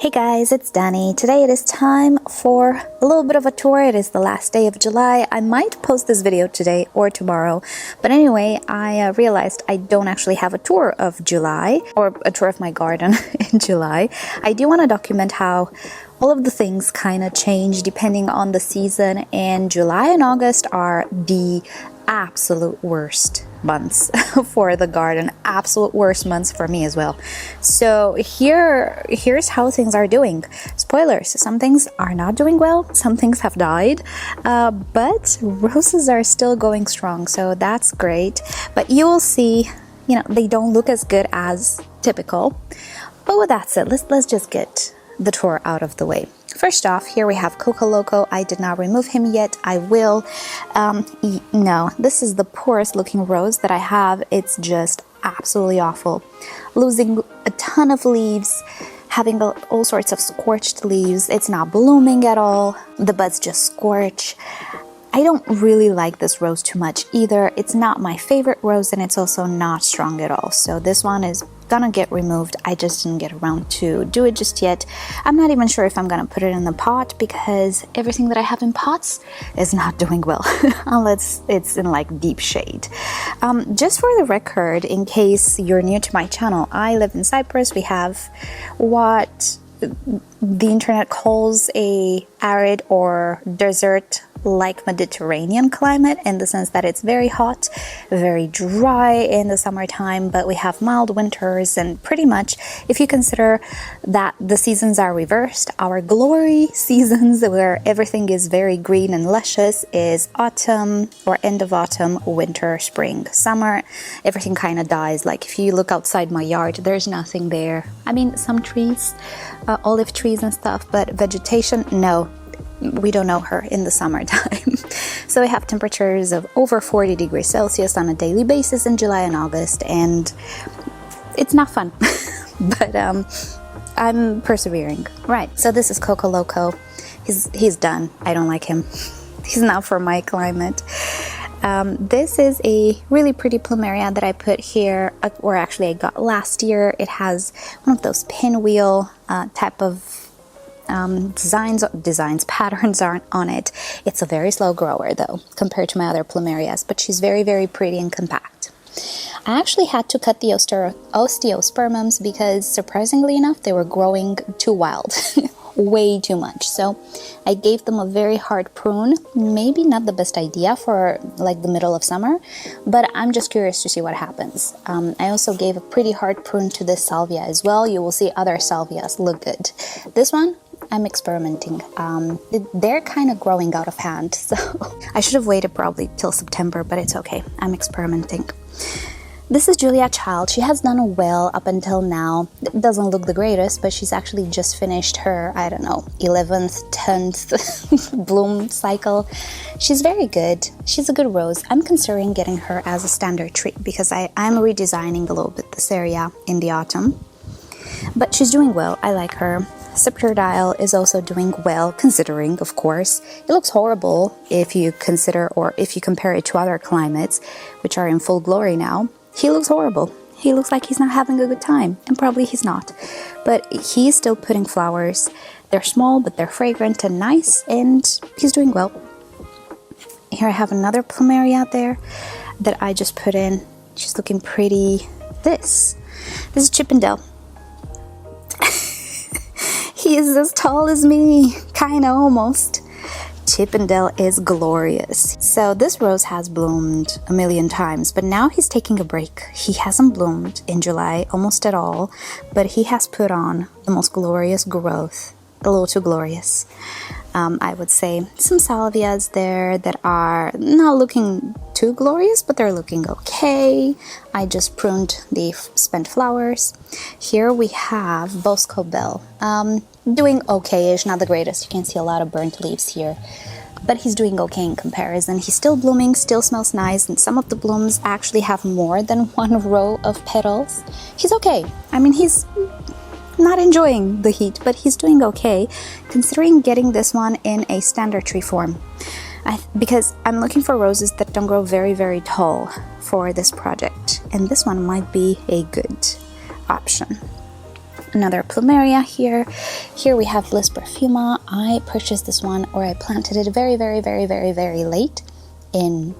Hey guys, it's Danny. Today it is time for a little bit of a tour. It is the last day of July. I might post this video today or tomorrow. But anyway, I realized I don't actually have a tour of July or a tour of my garden in July. I do want to document how all of the things kind of change depending on the season, and July and August are the absolute worst months for the garden, absolute worst months for me as well. So here's how things are doing. Spoilers, some things are not doing well, some things have died, but roses are still going strong, so that's great. But you will see, they don't look as good as typical. But with that said, let's just get the tour out of the way. First off, here we have Coco Loco. I did not remove him yet. I will. No, this is the poorest looking rose that I have. It's just absolutely awful. Losing a ton of leaves, having all sorts of scorched leaves. It's not blooming at all. The buds just scorch. I don't really like this rose too much either. It's not my favorite rose, and it's also not strong at all. So this one is gonna get removed. I just didn't get around to do it just yet. I'm not even sure if I'm gonna put it in the pot because everything that I have in pots is not doing well unless it's in like deep shade. Just for the record, in case you're new to my channel, I live in Cyprus. We have what the internet calls a arid or desert like Mediterranean climate, in the sense that it's very hot, very dry in the summertime, but we have mild winters, and pretty much if you consider that the seasons are reversed, our glory seasons where everything is very green and luscious is autumn or end of autumn, winter, spring, summer. Everything kind of dies. Like if you look outside my yard, there's nothing there. I mean, some trees, olive trees and stuff, but vegetation, no. We don't know her in the summertime. So we have temperatures of over 40 degrees Celsius on a daily basis in July and August, and it's not fun. But I'm persevering. Right, so this is Coco Loco. He's done. I don't like him. He's not for my climate. This is a really pretty plumeria that I put here, or actually I got last year. It has one of those pinwheel type of patterns aren't on it. It's a very slow grower though, compared to my other plumerias, but she's very, very pretty and compact. I actually had to cut the osteospermums because surprisingly enough, they were growing too wild, way too much. So I gave them a very hard prune. Maybe not the best idea for like the middle of summer, but I'm just curious to see what happens. I also gave a pretty hard prune to this salvia as well. You will see other salvias look good. This one, I'm experimenting. They're kind of growing out of hand, so I should have waited probably till September, but it's okay. I'm experimenting. This is Julia Child. She has done well up until now. It doesn't look the greatest, but she's actually just finished her, 11th, 10th bloom cycle. She's very good. She's a good rose. I'm considering getting her as a standard tree because I'm redesigning a little bit this area in the autumn. But she's doing well. I like her. Cypripedial is also doing well, considering, of course. It looks horrible if you consider, or if you compare it to other climates, which are in full glory now. He looks horrible. He looks like he's not having a good time, and probably he's not. But he's still putting flowers. They're small, but they're fragrant and nice, and he's doing well. Here I have another plumeria out there that I just put in. She's looking pretty. This is Chippendale. He is as tall as me, kinda almost. Chippendale is glorious. So this rose has bloomed a million times, but now he's taking a break. He hasn't bloomed in July almost at all, but he has put on the most glorious growth, a little too glorious. I would say some salvias there that are not looking too glorious, but they're looking okay. I just pruned the spent flowers. Here we have Bosco Bell. Doing okay-ish, not the greatest. You can see a lot of burnt leaves here, but he's doing okay in comparison. He's still blooming, still smells nice, and some of the blooms actually have more than one row of petals. He's okay. I mean, he's not enjoying the heat, but he's doing okay, considering getting this one in a standard tree form. Because I'm looking for roses that don't grow very, very tall for this project, and this one might be a good option. Another plumeria here. Here we have Bliss Perfuma. I purchased this one, or I planted it very late in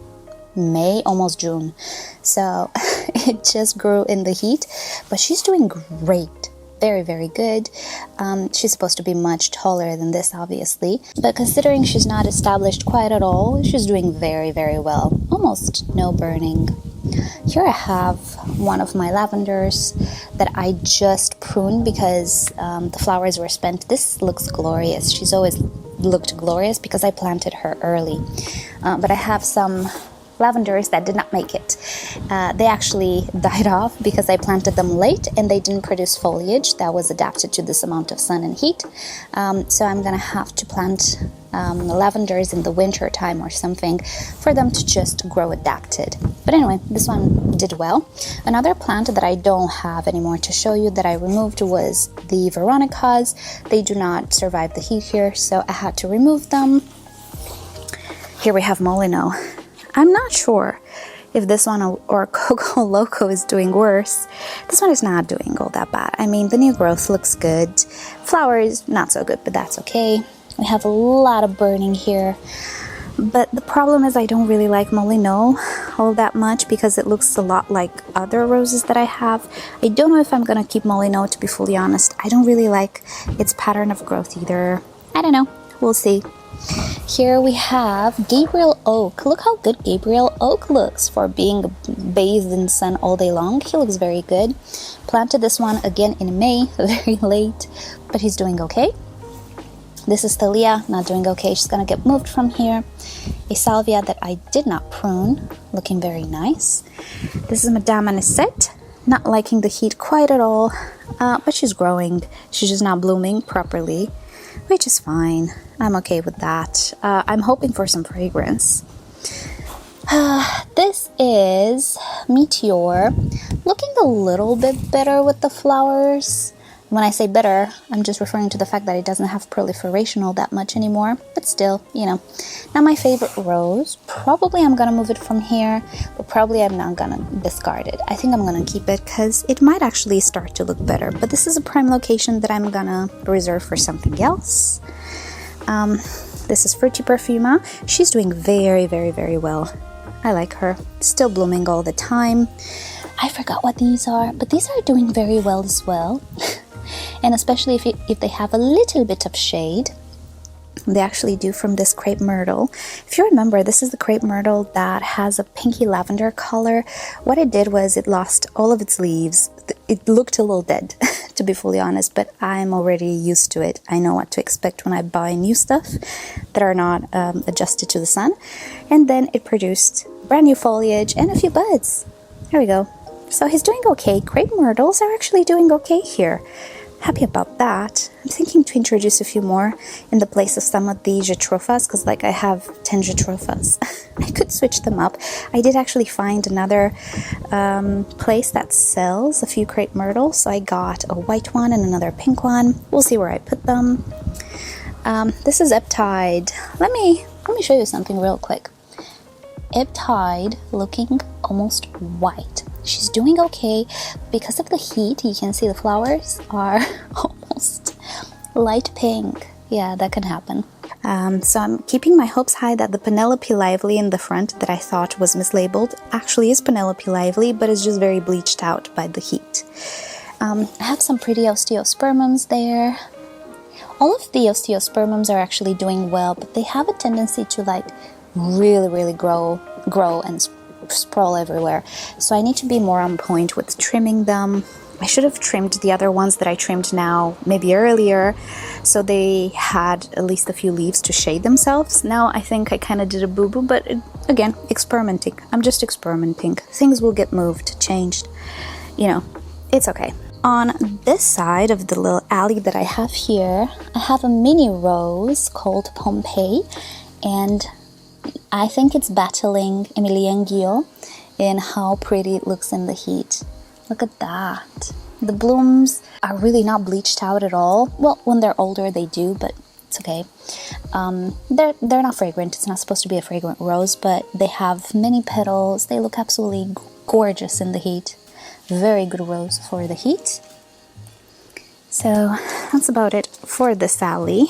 May, almost June. So it just grew in the heat, but she's doing great. Very good. She's supposed to be much taller than this, obviously, but considering she's not established quite at all, she's doing very well. Almost no burning. Here I have one of my lavenders that I just pruned because the flowers were spent. This looks glorious. She's always looked glorious because I planted her early, but I have some lavenders that did not make it. They actually died off because I planted them late and they didn't produce foliage that was adapted to this amount of sun and heat. So I'm gonna have to plant lavenders in the winter time or something for them to just grow adapted. But anyway, this one did well. Another plant that I don't have anymore to show you that I removed was the Veronicas. They do not survive the heat here, so I had to remove them. Here we have Molino. I'm not sure if this one or Coco Loco is doing worse. This one is not doing all that bad. I mean, the new growth looks good. Flowers, not so good, but that's okay. We have a lot of burning here. But the problem is I don't really like Molino all that much because it looks a lot like other roses that I have. I don't know if I'm going to keep Molino, to be fully honest. I don't really like its pattern of growth either. I don't know. We'll see. Here we have Gabriel Oak. Look how good Gabriel Oak looks for being bathed in sun all day long. He looks very good. Planted this one again in May, very late, but he's doing okay. This is Thalia, not doing okay. She's gonna get moved from here. A salvia that I did not prune, looking very nice. This is Madame Anisette, not liking the heat quite at all, but she's growing. She's just not blooming properly, which is fine. I'm okay with that. I'm hoping for some fragrance. This is Meteor, looking a little bit better with the flowers. When I say better, I'm just referring to the fact that it doesn't have proliferation all that much anymore, but still, you know. Not my favorite rose. Probably I'm gonna move it from here, but probably I'm not gonna discard it. I think I'm gonna keep it because it might actually start to look better, but this is a prime location that I'm gonna reserve for something else. This is Fruity Perfuma. She's doing very well. I like her. Still blooming all the time. I forgot what these are, but these are doing very well as well. And especially if they have a little bit of shade, they actually do, from this crepe myrtle. If you remember, this is the crepe myrtle that has a pinky lavender color. What it did was it lost all of its leaves. It looked a little dead, to be fully honest, but I'm already used to it. I know what to expect when I buy new stuff that are not adjusted to the sun. And then it produced brand new foliage and a few buds. There we go. So he's doing okay. Crepe myrtles are actually doing okay here. Happy about that. I'm thinking to introduce a few more in the place of some of the Jatropha's, because like I have 10 Jatropha's. I could switch them up. I did actually find another place that sells a few crepe myrtles, so I got a white one and another pink one. We'll see where I put them. This is Eptide. Let me show you something real quick. Eptide looking almost white. She's doing okay. Because of the heat, you can see the flowers are almost light pink. Yeah, that can happen. So I'm keeping my hopes high that the Penelope Lively in the front that I thought was mislabeled actually is Penelope Lively, but it's just very bleached out by the heat. I have some pretty osteospermums there. All of the osteospermums are actually doing well, but they have a tendency to like really grow and sprawl everywhere. So I need to be more on point with trimming them. I should have trimmed the other ones that I trimmed now maybe earlier, so they had at least a few leaves to shade themselves. Now I think I kind of did a boo-boo, but again, experimenting. I'm just experimenting. Things will get moved, changed. You know, it's okay. On this side of the little alley that I have here, I have a mini rose called Pompeii, and I think it's battling Emilien Guillot in how pretty it looks in the heat. Look at that. The blooms are really not bleached out at all. Well, when they're older they do, but it's okay. They're not fragrant. It's not supposed to be a fragrant rose, but they have many petals. They look absolutely gorgeous in the heat. Very good rose for the heat. So that's about it for this alley.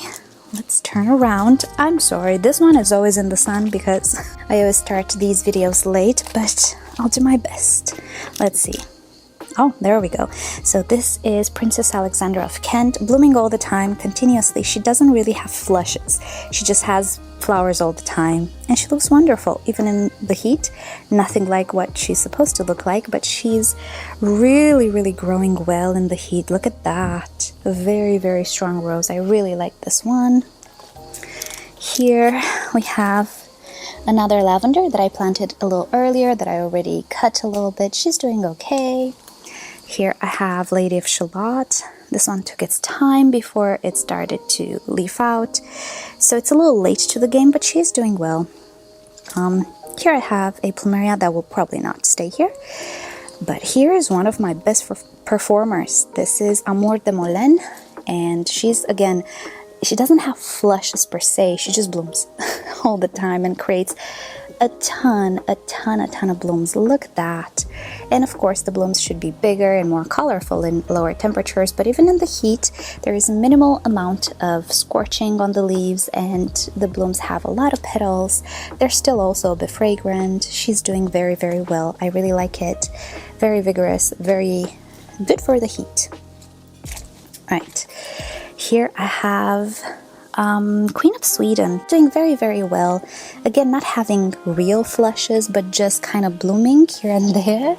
Let's turn around. I'm sorry, this one is always in the sun because I always start these videos late, but I'll do my best. Let's see. Oh, there we go. So this is Princess Alexandra of Kent, blooming all the time, continuously. She doesn't really have flushes. She just has flowers all the time, and she looks wonderful, even in the heat. Nothing like what she's supposed to look like, but she's really growing well in the heat. Look at that. A very strong rose. I really like this one. Here we have another lavender that I planted a little earlier that I already cut a little bit. She's doing okay. Here I have Lady of Shalott. This one took its time before it started to leaf out, so it's a little late to the game, but she's doing well. Here I have a plumeria that will probably not stay here, but here is one of my best performers. This is Amour de Molène, and she's, again, she doesn't have flushes per se, she just blooms all the time and creates a ton of blooms. Look at that. And of course the blooms should be bigger and more colorful in lower temperatures, but even in the heat there is a minimal amount of scorching on the leaves and the blooms have a lot of petals. They're still also a bit fragrant. She's doing very well. I really like it. Very vigorous, very good for the heat. Right, here I have Queen of Sweden, doing very well. Again, not having real flushes, but just kind of blooming here and there.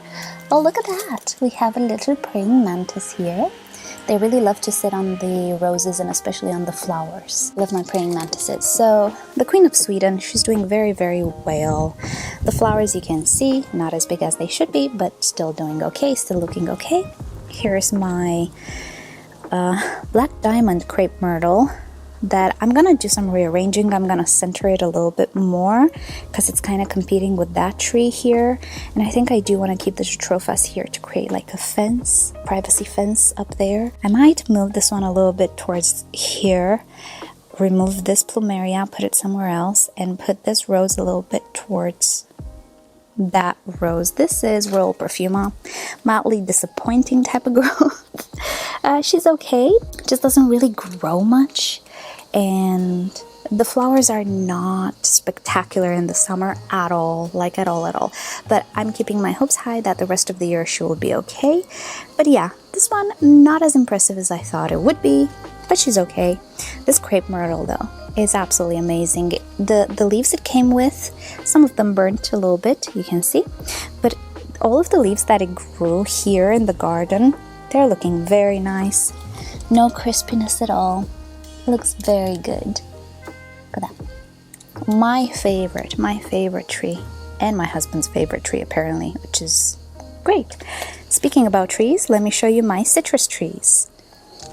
Oh, look at that. We have a little praying mantis here. They really love to sit on the roses and especially on the flowers. Love my praying mantises. So the Queen of Sweden, she's doing very well. The flowers you can see, not as big as they should be, but still doing okay, still looking okay. Here's my Black Diamond Crepe Myrtle that I'm gonna do some rearranging. I'm gonna center it a little bit more because it's kind of competing with that tree here, and I think I do want to keep the Jatropha's here to create like a fence, privacy fence up there. I might move this one a little bit towards here, remove this plumeria, put it somewhere else, and put this rose a little bit towards that rose. This is Royal Perfuma, mildly disappointing type of growth. She's okay, just doesn't really grow much, and the flowers are not spectacular in the summer at all, like at all. But I'm keeping my hopes high that the rest of the year she will be okay. But yeah, this one not as impressive as I thought it would be, but she's okay. This crepe myrtle though is absolutely amazing. The leaves it came with, some of them burnt a little bit, you can see, but all of the leaves that it grew here in the garden, they're looking very nice. No crispiness at all. Looks very good. Look at that. My favorite tree, and my husband's favorite tree apparently, which is great. Speaking about trees, let me show you my citrus trees.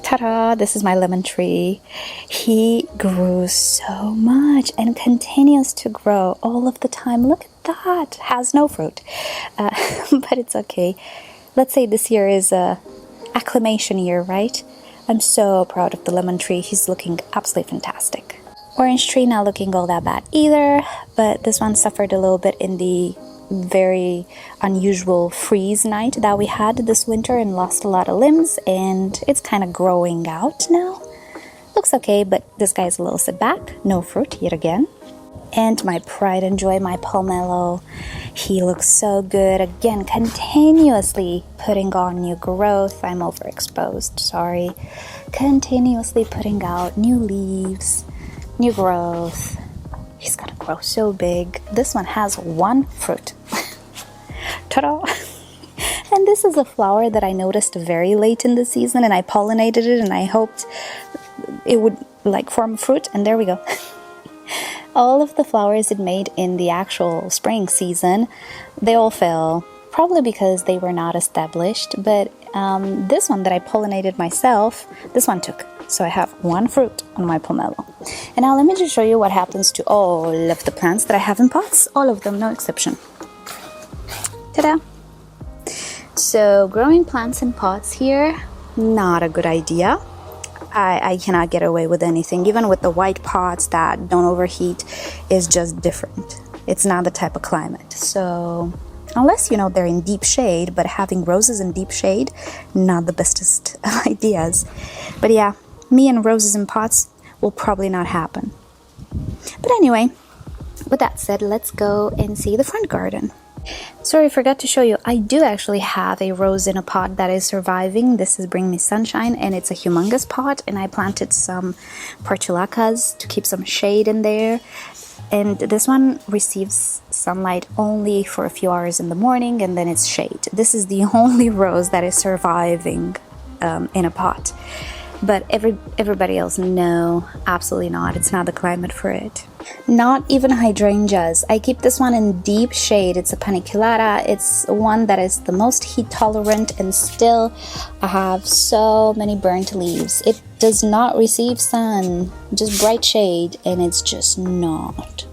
Ta-da! This is my lemon tree. He grew so much and continues to grow all of the time. Look at that. Has no fruit, but it's okay. Let's say this year is a acclimation year, right? I'm so proud of the lemon tree. He's looking absolutely fantastic. Orange tree not looking all that bad either, but this one suffered a little bit in the very unusual freeze night that we had this winter and lost a lot of limbs, and it's kind of growing out now. Looks okay, but this guy's a little setback. No fruit yet again. And my pride and joy, my pomelo, he looks so good. Again, continuously putting on new growth. I'm overexposed, sorry. Continuously putting out new leaves, new growth. He's gonna grow so big. This one has one fruit. Ta-da! And this is a flower that I noticed very late in the season, and I pollinated it and I hoped it would like form fruit, and there we go. All of the flowers it made in the actual spring season, they all fell, probably because they were not established, but this one that I pollinated myself, this one took. So I have one fruit on my pomelo. And now let me just show you what happens to all of the plants that I have in pots, all of them, no exception. Ta-da! So growing plants in pots here, not a good idea. I cannot get away with anything, even with the white pots that don't overheat, is just different. It's not the type of climate. So Unless, you know, they're in deep shade, but having roses in deep shade, not the bestest ideas. But yeah, me and roses in pots will probably not happen. But anyway, with that said, let's go and see the front garden. Sorry, I forgot to show you, I do actually have a rose in a pot that is surviving. This is Bring Me Sunshine, and it's a humongous pot, and I planted some portulacas to keep some shade in there. And this one receives sunlight only for a few hours in the morning, and then it's shade. This is the only rose that is surviving in a pot. But everybody else, no, absolutely not. It's not the climate for it. Not even hydrangeas. I keep this one in deep shade. It's a paniculata. It's one that is the most heat tolerant, and still I have so many burnt leaves. It does not receive sun, just bright shade, and it's just not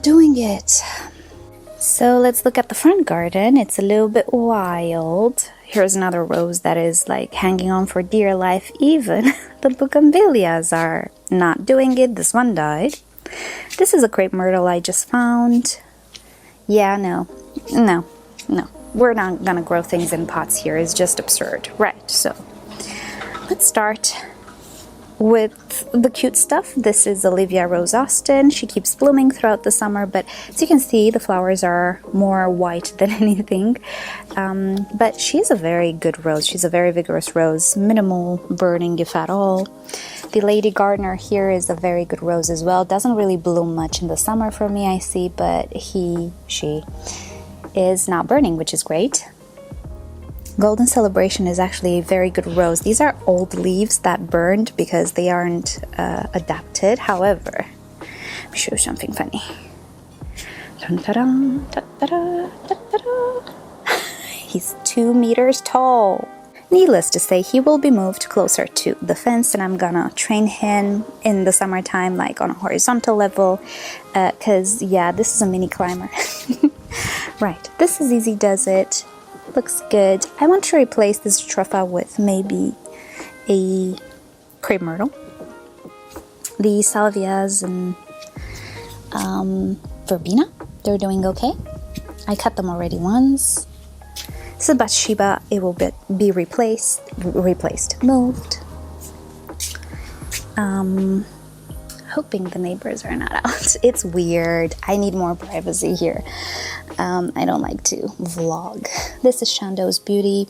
doing it. So let's look at the front garden. It's a little bit wild. Here's another rose that is like hanging on for dear life. Even the bougainvilleas are not doing it. This one died. This is a crepe myrtle I just found. Yeah, no. We're not gonna grow things in pots here. It's just absurd. Right, so let's start with the cute stuff. This is Olivia Rose Austin. She keeps blooming throughout the summer, but as you can see, the flowers are more white than anything. But she's a very good rose. She's a very vigorous rose, minimal burning if at all. The Lady Gardener here is a very good rose as well. Doesn't really bloom much in the summer for me, I see, but she is not burning, which is great. Golden Celebration is actually a very good rose. These are old leaves that burned because they aren't adapted. However, let me show you something funny. He's 2 meters tall. Needless to say, he will be moved closer to the fence, and I'm gonna train him in the summertime, like on a horizontal level, because yeah, this is a mini climber. Right, this is Easy Does It. Looks good. I want to replace this truffa with maybe a crepe myrtle. The salvias and verbena, they're doing okay. I cut them already once. This is Bathsheba. It will be moved. Hoping the neighbors are not out. It's weird. I need more privacy here. I don't like to vlog. This is Shando's Beauty.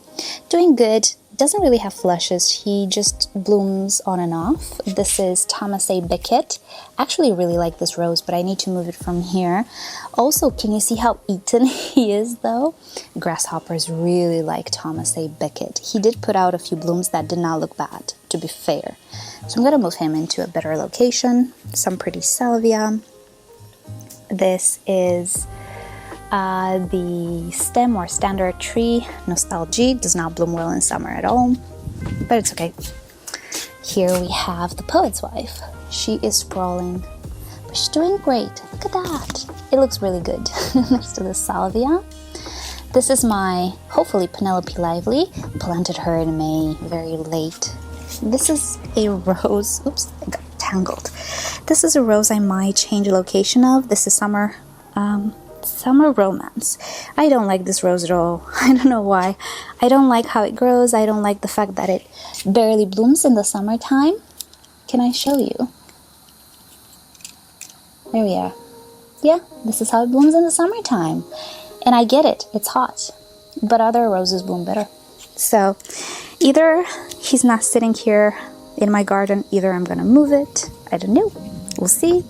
Doing good. Doesn't really have flushes. He just blooms on and off. This is Thomas A. Beckett. Actually really like this rose, but I need to move it from here. Also, can you see how eaten he is though? Grasshoppers really like Thomas A. Beckett. He did put out a few blooms that did not look bad, to be fair. So I'm gonna move him into a better location. Some pretty salvia. This is the stem or standard tree, Nostalgie. Does not bloom well in summer at all, but it's okay. Here we have the Poet's Wife. She is sprawling, but she's doing great. Look at that. It looks really good next to the salvia. This is my, hopefully, Penelope Lively. Planted her in May, very late. This is a rose. Oops, I got tangled. This is a rose I might change location of. This is Summer Romance. I don't like this rose at all. I don't know why. I don't like how it grows. I don't like the fact that it barely blooms in the summertime. Can I show you? There we are. Yeah, this is how it blooms in the summertime. And I get it. It's hot. But other roses bloom better. So either he's not sitting here in my garden, either I'm gonna move it. I don't know. We'll see.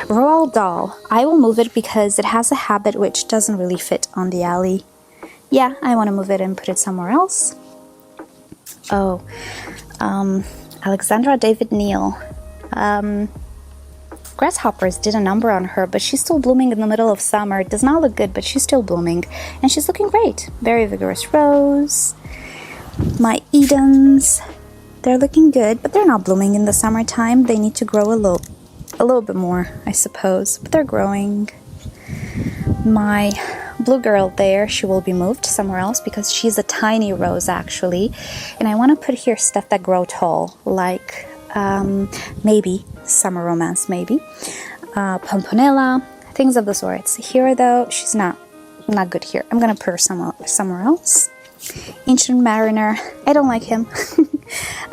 Roald Dahl. I will move it because it has a habit which doesn't really fit on the alley. Yeah, I want to move it and put it somewhere else. Oh, Alexandra David Neal. Grasshoppers did a number on her, but she's still blooming in the middle of summer. It does not look good, but she's still blooming. And she's looking great. Very vigorous rose. My Edens. They're looking good, but they're not blooming in the summertime. They need to grow a little bit more, I suppose, but they're growing. My blue girl there, she will be moved somewhere else because she's a tiny rose actually, and I want to put here stuff that grow tall, like maybe Summer Romance, maybe Pomponella, things of the sorts. Here though, she's not not good here. I'm gonna put her somewhere else. Ancient Mariner, I don't like him.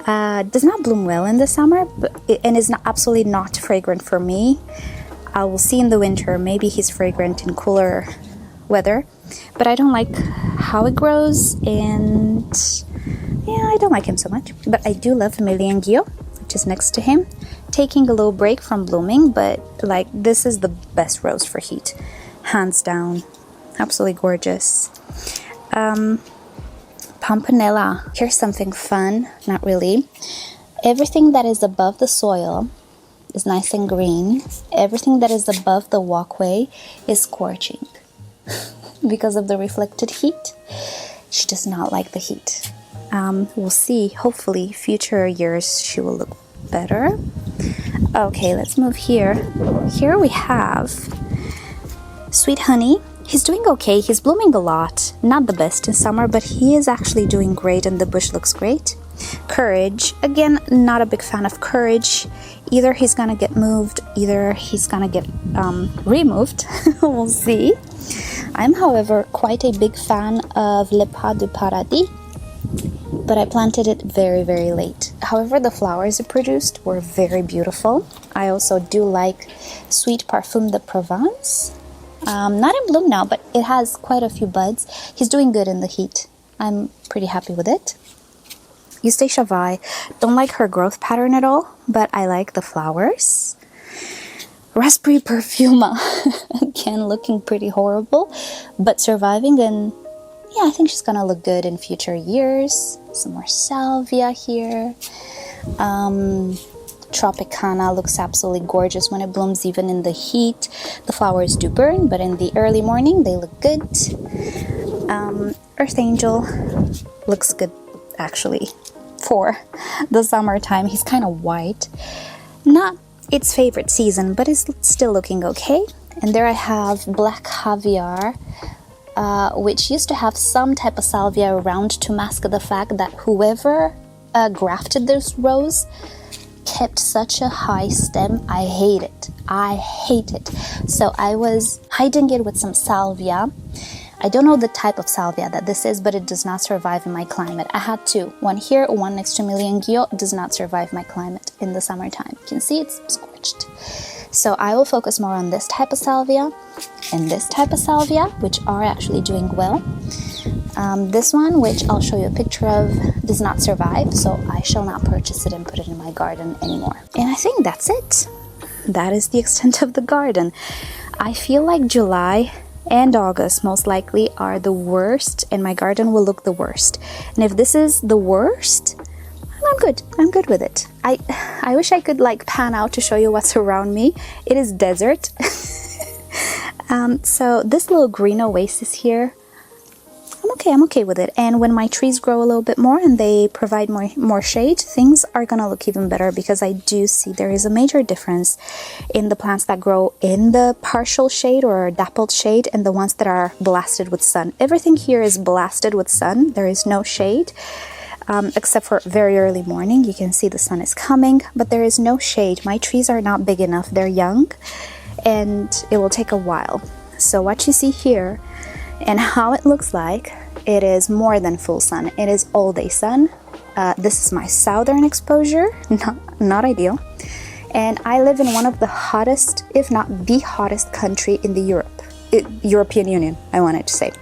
Does not bloom well in the summer, and is absolutely not fragrant for me. I will see in the winter, maybe he's fragrant in cooler weather, but I don't like how it grows, and yeah, I don't like him so much. But I do love Milianguio, which is next to him, taking a little break from blooming, but like this is the best rose for heat, hands down. Absolutely gorgeous. Pomponella. Here's something fun, not really. Everything that is above the soil is nice and green. Everything that is above the walkway is scorching because of the reflected heat. She does not like the heat. We'll see. Hopefully, future years she will look better. Okay, let's move here. Here we have Sweet Honey. He's doing okay. He's blooming a lot. Not the best in summer, but he is actually doing great and the bush looks great. Courage. Again, not a big fan of Courage. Either he's gonna get moved, either he's gonna get removed. We'll see. I'm, however, quite a big fan of Le Pas du Paradis, but I planted it very, very late. However, the flowers it produced were very beautiful. I also do like Sweet Parfum de Provence. Not in bloom now, but it has quite a few buds. He's doing good in the heat. I'm pretty happy with it. Eustacia Vi. Don't like her growth pattern at all, but I like the flowers. Raspberry Perfuma. Again, looking pretty horrible, but surviving, and yeah, I think she's gonna look good in future years. Some more salvia here. Tropicana looks absolutely gorgeous when it blooms, even in the heat. The flowers do burn, but in the early morning they look good. Earth Angel looks good actually for the summertime. He's kind of white, not its favorite season, but it's still looking okay. And there I have Black Caviar, which used to have some type of salvia around to mask the fact that whoever grafted this rose kept such a high stem. I hate it. I hate it. So I was hiding it with some salvia. I don't know the type of salvia that this is, but it does not survive in my climate. I had two. One here, one next to Milianguio. Does not survive my climate in the summertime. You can see it's scorched. So I will focus more on this type of salvia and this type of salvia, which are actually doing well. This one, which I'll show you a picture of, does not survive, so I shall not purchase it and put it in my garden anymore. And I think that's it. That is the extent of the garden. I feel like July and August most likely are the worst, and my garden will look the worst. And if this is the worst, I'm good. I'm good with it. I wish I could like pan out to show you what's around me. It is desert. So this little green oasis here, I'm okay with it. And when my trees grow a little bit more and they provide more shade, things are gonna look even better, because I do see there is a major difference in the plants that grow in the partial shade or dappled shade and the ones that are blasted with sun. Everything here is blasted with sun. There is no shade. Except for very early morning. You can see the sun is coming, but there is no shade. My trees are not big enough. They're young, and it will take a while. So what you see here and how it looks like, it is more than full sun. It is all day sun. This is my southern exposure, not ideal. And I live in one of the hottest, if not the hottest country in the European Union, I wanted to say.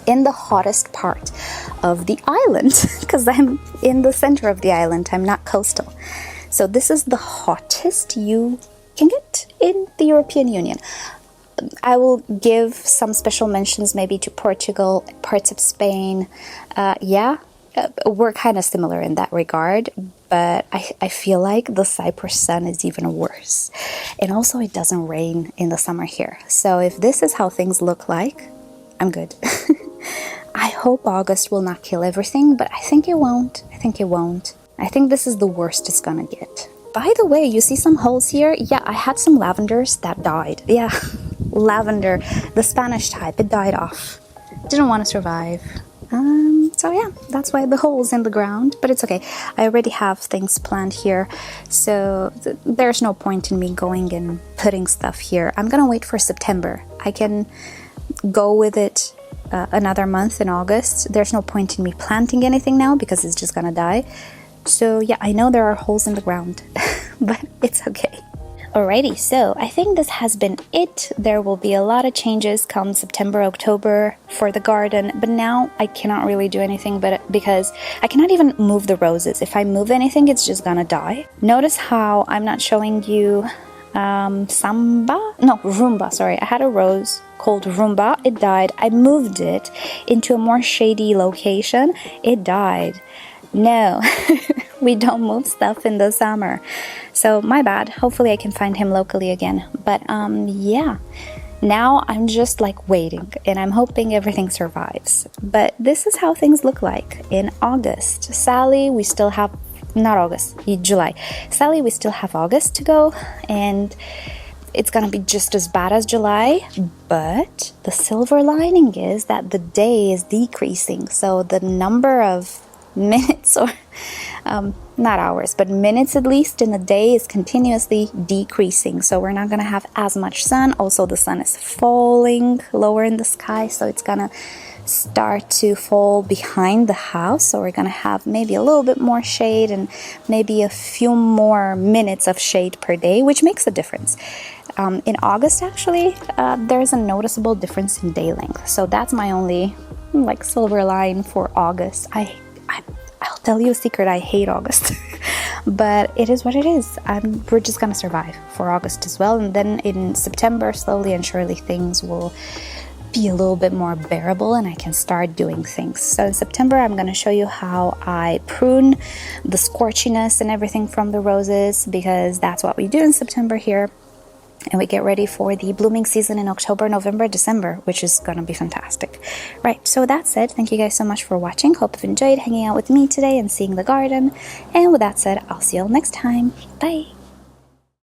In the hottest part of the island, because I'm in the center of the island, I'm not coastal. So this is the hottest you can get in the European Union. I will give some special mentions maybe to Portugal, parts of Spain. We're kind of similar in that regard, but I feel like the Cyprus sun is even worse. And also it doesn't rain in the summer here. So if this is how things look like, I'm good. I hope August will not kill everything, but I think it won't. I think this is the worst it's gonna get. By the way, you see some holes here? Yeah, I had some lavenders that died. Yeah, lavender, the Spanish type, it died off. Didn't want to survive. So yeah, that's why the hole's in the ground, but it's okay. I already have things planned here, so there's no point in me going and putting stuff here. I'm gonna wait for September. I can go with it another month in August. There's no point in me planting anything now because it's just gonna die. So yeah, I know there are holes in the ground, but it's okay. Alrighty, so I think this has been it. There will be a lot of changes come September, October for the garden, but now I cannot really do anything because I cannot even move the roses. If I move anything, it's just gonna die. Notice how I'm not showing you Rumba, sorry. I had a rose called Rumba. It died. I moved it into a more shady location. It died. No, we don't move stuff in the summer. So my bad. Hopefully I can find him locally again. But yeah, now I'm just like waiting and I'm hoping everything survives. But this is how things look like in August. Sally, we still have, not August, July. Sally, we still have August to go, and it's gonna be just as bad as July, but the silver lining is that the day is decreasing. So the number of minutes, or not hours, but minutes at least in the day is continuously decreasing. So we're not gonna have as much sun. Also, the sun is falling lower in the sky, so it's gonna start to fall behind the house. So we're gonna have maybe a little bit more shade and maybe a few more minutes of shade per day, which makes a difference. In August, actually, there's a noticeable difference in day length. So that's my only like silver line for August. I'll tell you a secret, I hate August. But it is what it is. We're just gonna survive for August as well, and then in September, slowly and surely, things will be a little bit more bearable and I can start doing things. So in September, I'm going to show you how I prune the scorchiness and everything from the roses, because that's what we do in September here. And we get ready for the blooming season in October, November, December, which is going to be fantastic. Right, so that said, thank you guys so much for watching. Hope you've enjoyed hanging out with me today and seeing the garden. And with that said, I'll see you all next time. Bye!